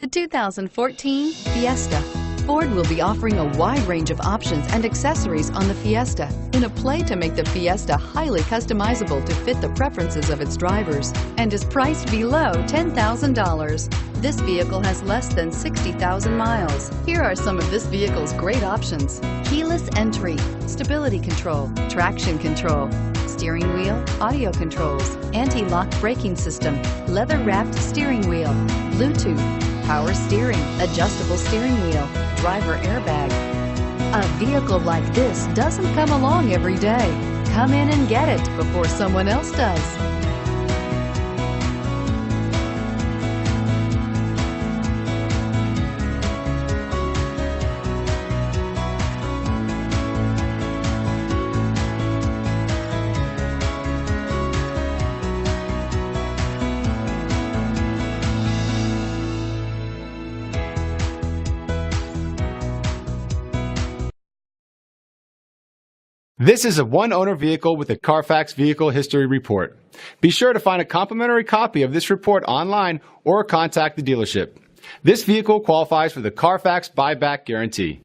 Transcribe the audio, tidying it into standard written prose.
The 2014 Fiesta. Ford will be offering a wide range of options and accessories on the Fiesta in a play to make the Fiesta highly customizable to fit the preferences of its drivers and is priced below $10,000. This vehicle has less than 60,000 miles. Here are some of this vehicle's great options: keyless entry, stability control, traction control, steering wheel audio controls, anti-lock braking system, leather-wrapped steering wheel, Bluetooth, power steering, adjustable steering wheel, driver airbag. A vehicle like this doesn't come along every day. Come in and get it before someone else does. This is a one-owner vehicle with a Carfax Vehicle History Report. Be sure to find a complimentary copy of this report online or contact the dealership. This vehicle qualifies for the Carfax Buyback Guarantee.